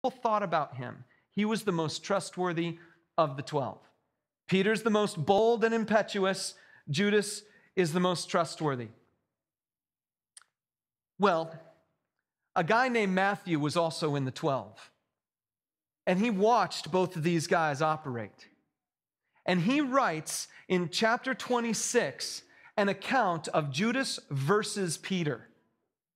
thought about him, he was the most trustworthy of the 12. Peter's the most bold and impetuous. Judas is the most trustworthy. Well, a guy named Matthew was also in the 12. And he watched both of these guys operate. And he writes in chapter 26 an account of Judas versus Peter.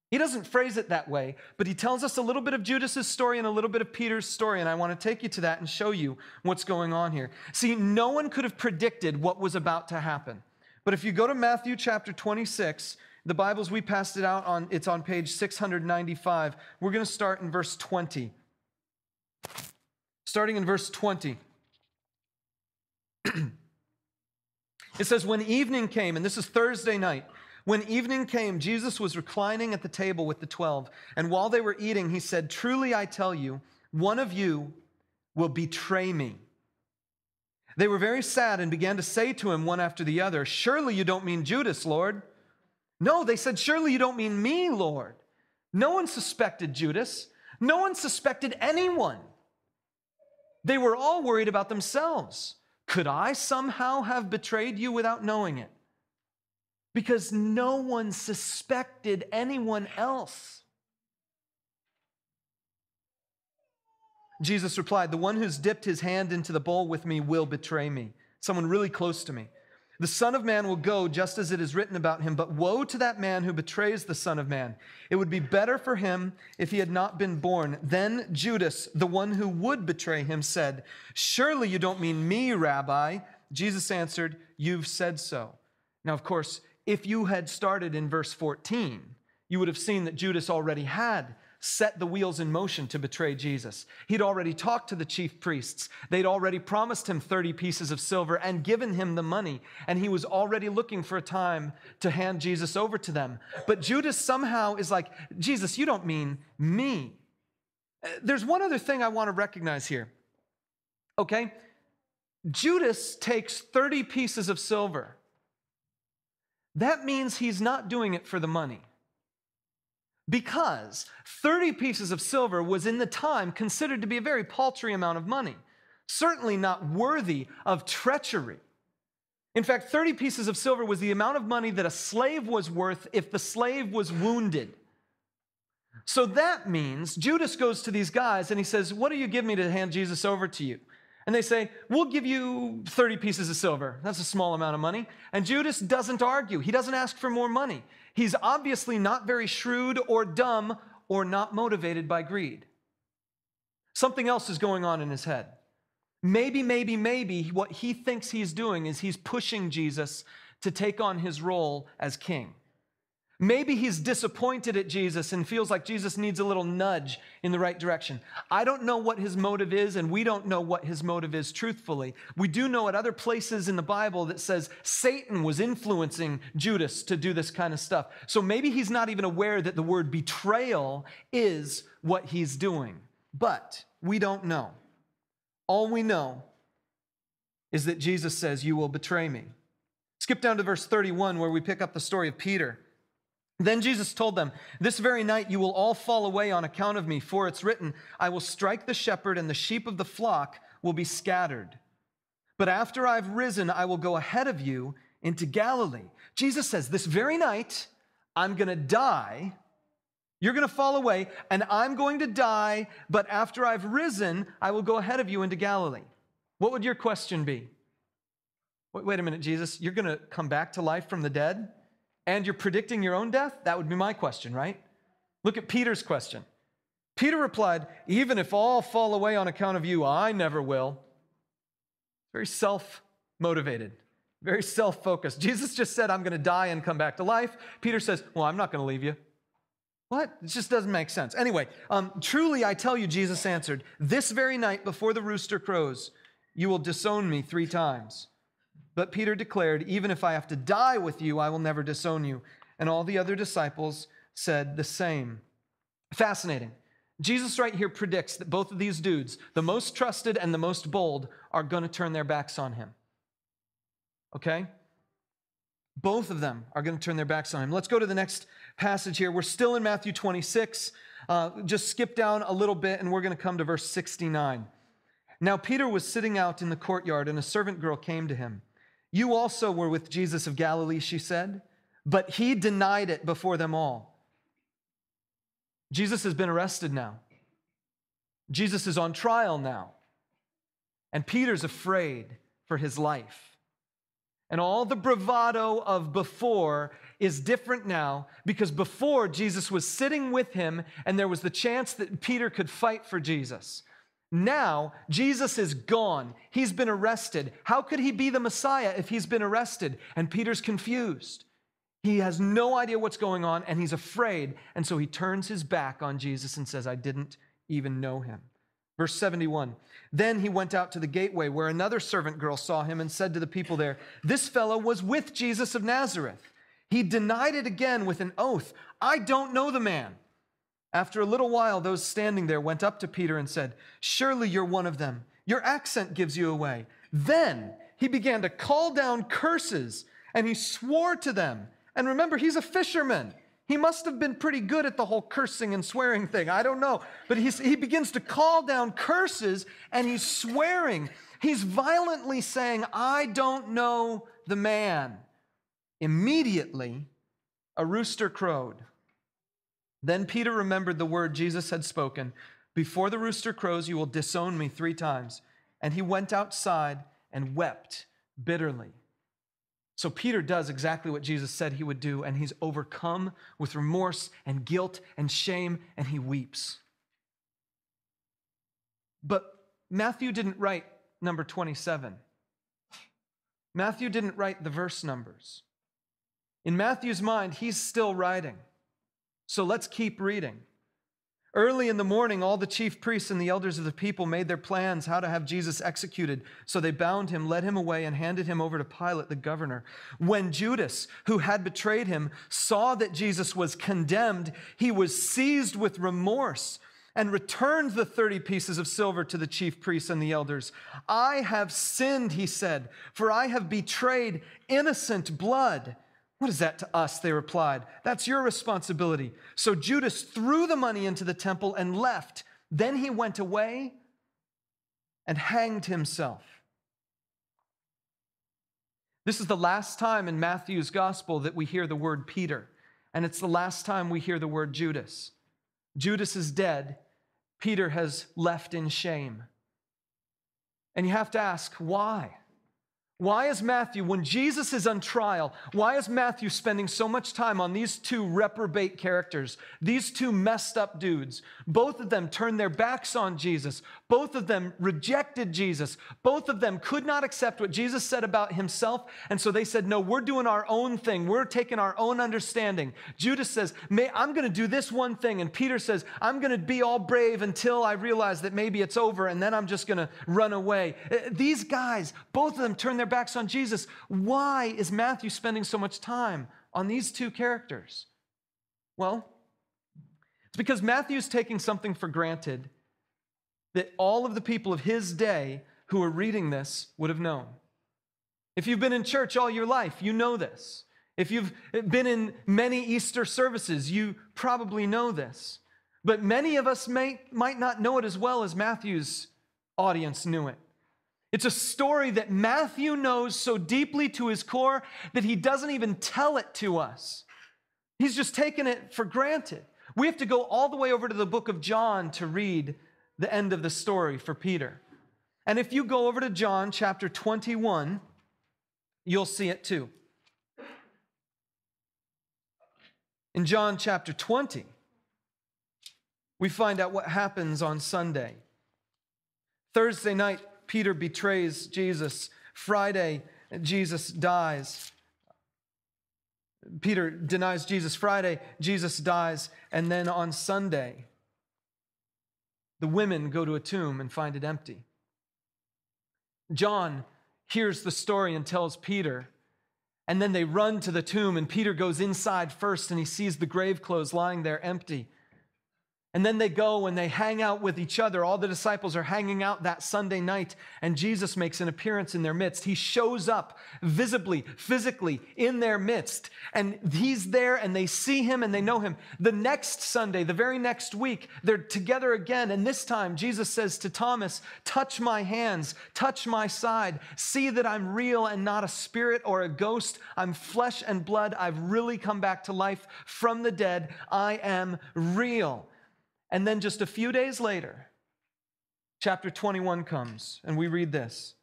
He doesn't phrase it that way, but he tells us a little bit of Judas's story and a little bit of Peter's story, and I want to take you to that and show you what's going on here. See, no one could have predicted what was about to happen. But if you go to Matthew chapter 26, the Bibles, we passed it out on, it's on page 695. We're going to start in verse 20. Starting in verse 20. It says, when evening came, and this is Thursday night, when evening came, Jesus was reclining at the table with the 12, and while they were eating, he said, truly I tell you, one of you will betray me. They were very sad and began to say to him one after the other, surely you don't mean Judas, Lord. No, they said, surely you don't mean me, Lord. No one suspected Judas. No one suspected anyone. They were all worried about themselves. Could I somehow have betrayed you without knowing it? Because no one suspected anyone else. Jesus replied, the one who's dipped his hand into the bowl with me will betray me. Someone really close to me. The Son of Man will go just as it is written about him, but woe to that man who betrays the Son of Man. It would be better for him if he had not been born. Then Judas, the one who would betray him, said, surely you don't mean me, Rabbi. Jesus answered, you've said so. Now, of course, if you had started in verse 14, you would have seen that Judas already had set the wheels in motion to betray Jesus. He'd already talked to the chief priests. They'd already promised him 30 pieces of silver and given him the money, and he was already looking for a time to hand Jesus over to them. But Judas somehow is like, Jesus, you don't mean me. There's one other thing I want to recognize here, okay? Judas takes 30 pieces of silver. That means he's not doing it for the money. Because 30 pieces of silver was in the time considered to be a very paltry amount of money, certainly not worthy of treachery. In fact, 30 pieces of silver was the amount of money that a slave was worth if the slave was wounded. So that means Judas goes to these guys and he says, what do you give me to hand Jesus over to you? And they say, we'll give you 30 pieces of silver. That's a small amount of money. And Judas doesn't argue. He doesn't ask for more money. He's obviously not very shrewd or dumb or not motivated by greed. Something else is going on in his head. Maybe what he thinks he's doing is he's pushing Jesus to take on his role as king. Maybe he's disappointed at Jesus and feels like Jesus needs a little nudge in the right direction. I don't know what his motive is, and we don't know what his motive is truthfully. We do know at other places in the Bible that says Satan was influencing Judas to do this kind of stuff. So maybe he's not even aware that the word betrayal is what he's doing. But we don't know. All we know is that Jesus says, you will betray me. Skip down to verse 31 where we pick up the story of Peter. Then Jesus told them, this very night you will all fall away on account of me, for it's written, I will strike the shepherd and the sheep of the flock will be scattered. But after I've risen, I will go ahead of you into Galilee. Jesus says, this very night, I'm going to die. You're going to fall away, and I'm going to die, but after I've risen, I will go ahead of you into Galilee. What would your question be? Wait a minute, Jesus, you're going to come back to life from the dead? And you're predicting your own death? That would be my question, right? Look at Peter's question. Peter replied, even if all fall away on account of you, I never will. Very self-motivated, very self-focused. Jesus just said, I'm going to die and come back to life. Peter says, well, I'm not going to leave you. What? It just doesn't make sense. Anyway, truly I tell you, Jesus answered, this very night before the rooster crows, you will disown me 3 times. But Peter declared, even if I have to die with you, I will never disown you. And all the other disciples said the same. Fascinating. Jesus right here predicts that both of these dudes, the most trusted and the most bold, are going to turn their backs on him. Okay? Both of them are going to turn their backs on him. Let's go to the next passage here. We're still in Matthew 26. Just skip down a little bit, and we're going to come to verse 69. Now Peter was sitting out in the courtyard, and a servant girl came to him. "You also were with Jesus of Galilee," she said. But he denied it before them all. Jesus has been arrested now. Jesus is on trial now. And Peter's afraid for his life. And all the bravado of before is different now, because before Jesus was sitting with him and there was the chance that Peter could fight for Jesus. Now, Jesus is gone. He's been arrested. How could he be the Messiah if he's been arrested? And Peter's confused. He has no idea what's going on, and he's afraid. And so he turns his back on Jesus and says, "I didn't even know him." Verse 71, then he went out to the gateway where another servant girl saw him and said to the people there, "This fellow was with Jesus of Nazareth." He denied it again with an oath, "I don't know the man." After a little while, those standing there went up to Peter and said, "Surely you're one of them. Your accent gives you away." Then he began to call down curses, and he swore to them. And remember, he's a fisherman. He must have been pretty good at the whole cursing and swearing thing. I don't know. But he begins to call down curses, and he's swearing. He's violently saying, "I don't know the man." Immediately, a rooster crowed. Then Peter remembered the word Jesus had spoken, "Before the rooster crows, you will disown me 3 times." And he went outside and wept bitterly. So Peter does exactly what Jesus said he would do, and he's overcome with remorse and guilt and shame, and he weeps. But Matthew didn't write number 27. Matthew didn't write the verse numbers. In Matthew's mind, he's still writing. So let's keep reading. Early in the morning, all the chief priests and the elders of the people made their plans how to have Jesus executed. So they bound him, led him away, and handed him over to Pilate, the governor. When Judas, who had betrayed him, saw that Jesus was condemned, he was seized with remorse and returned the 30 pieces of silver to the chief priests and the elders. "I have sinned," he said, "for I have betrayed innocent blood." "What is that to us?" they replied. "That's your responsibility." So Judas threw the money into the temple and left. Then he went away and hanged himself. This is the last time in Matthew's gospel that we hear the word Peter, and it's the last time we hear the word Judas. Judas is dead. Peter has left in shame. And you have to ask, why? Why is Matthew, when Jesus is on trial, why is Matthew spending so much time on these 2 reprobate characters, these 2 messed up dudes? Both of them turned their backs on Jesus. Both of them rejected Jesus. Both of them could not accept what Jesus said about himself, and so they said, "No, we're doing our own thing. We're taking our own understanding." Judas says, "I'm going to do this one thing," and Peter says, "I'm going to be all brave until I realize that maybe it's over, and then I'm just going to run away." These guys, both of them turned their backs on Jesus. Why is Matthew spending so much time on these 2 characters? Well, it's because Matthew's taking something for granted that all of the people of his day who are reading this would have known. If you've been in church all your life, you know this. If you've been in many Easter services, you probably know this. But many of us might not know it as well as Matthew's audience knew it. It's a story that Matthew knows so deeply to his core that he doesn't even tell it to us. He's just taken it for granted. We have to go all the way over to the book of John to read the end of the story for Peter. And if you go over to John chapter 21, you'll see it too. In John chapter 20, we find out what happens on Sunday. Thursday night, Peter betrays Jesus. Friday, Jesus dies. Peter denies Jesus. Friday, Jesus dies. And then on Sunday, the women go to a tomb and find it empty. John hears the story and tells Peter, and then they run to the tomb, and Peter goes inside first, and he sees the grave clothes lying there empty. And then they go and they hang out with each other. All the disciples are hanging out that Sunday night, and Jesus makes an appearance in their midst. He shows up visibly, physically in their midst, and he's there, and they see him and they know him. The next Sunday, the very next week, they're together again, and this time Jesus says to Thomas, "Touch my hands, touch my side, see that I'm real and not a spirit or a ghost. I'm flesh and blood. I've really come back to life from the dead. I am real." And then just a few days later, chapter 21 comes, and we read this.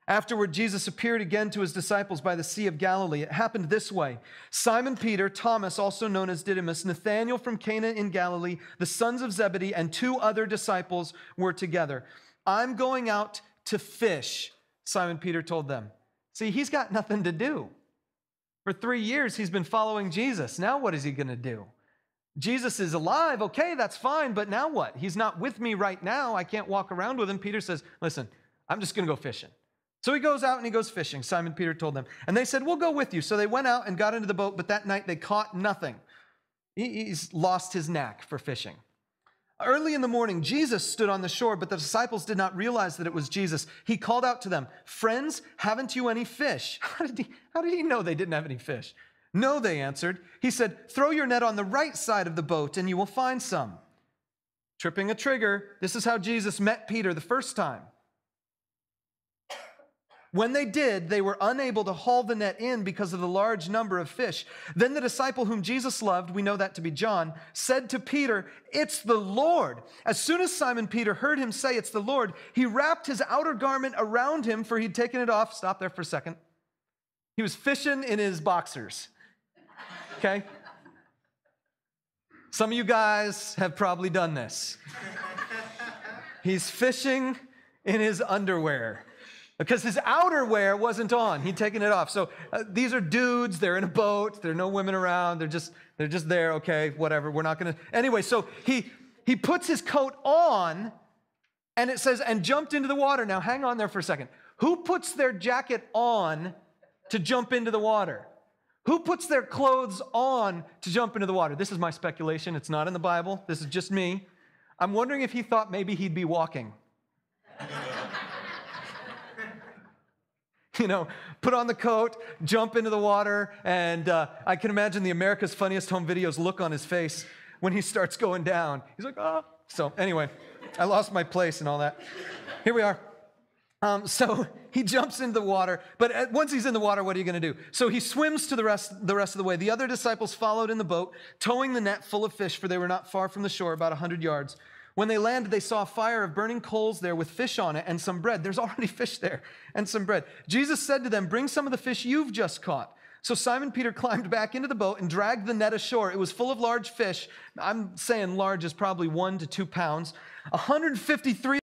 Afterward, Jesus appeared again to his disciples by the Sea of Galilee. It happened this way. Simon Peter, Thomas, also known as Didymus, Nathanael from Cana in Galilee, the sons of Zebedee, and 2 other disciples were together. "I'm going out to fish," Simon Peter told them. See, he's got nothing to do. For 3 years, he's been following Jesus. Now what is he going to do? Jesus is alive. Okay, that's fine. But now what? He's not with me right now. I can't walk around with him. Peter says, "Listen, I'm just going to go fishing." So he goes out and he goes fishing, Simon Peter told them. And they said, "We'll go with you." So they went out and got into the boat, but that night they caught nothing. He's lost his knack for fishing. Early in the morning, Jesus stood on the shore, but the disciples did not realize that it was Jesus. He called out to them, "Friends, haven't you any fish?" How did he know they didn't have any fish? "No," they answered. He said, "Throw your net on the right side of the boat and you will find some." Tripping a trigger, this is how Jesus met Peter the first time. When they did, they were unable to haul the net in because of the large number of fish. Then the disciple whom Jesus loved, we know that to be John, said to Peter, "It's the Lord." As soon as Simon Peter heard him say, "It's the Lord," he wrapped his outer garment around him, for he'd taken it off. Stop there for a second. He was fishing in his boxers. Okay? Some of you guys have probably done this. He's fishing in his underwear because his outerwear wasn't on. He'd taken it off. So these are dudes. They're in a boat. There are no women around. They're just there. Okay, whatever. We're not going to. Anyway, so he puts his coat on, and it says, "and jumped into the water." Now, hang on there for a second. Who puts their jacket on to jump into the water? Who puts their clothes on to jump into the water? This is my speculation. It's not in the Bible. This is just me. I'm wondering if he thought maybe he'd be walking. Put on the coat, jump into the water, and I can imagine the America's Funniest Home Videos look on his face when he starts going down. He's like, "Ah." So anyway, I lost my place and all that. Here we are. So he jumps into the water, but once he's in the water, what are you going to do? So he swims to the rest of the way. The other disciples followed in the boat, towing the net full of fish, for they were not far from the shore, about 100 yards. When they landed, they saw a fire of burning coals there with fish on it and some bread. There's already fish there and some bread. Jesus said to them, "Bring some of the fish you've just caught." So Simon Peter climbed back into the boat and dragged the net ashore. It was full of large fish. I'm saying large is probably 1 to 2 pounds. 153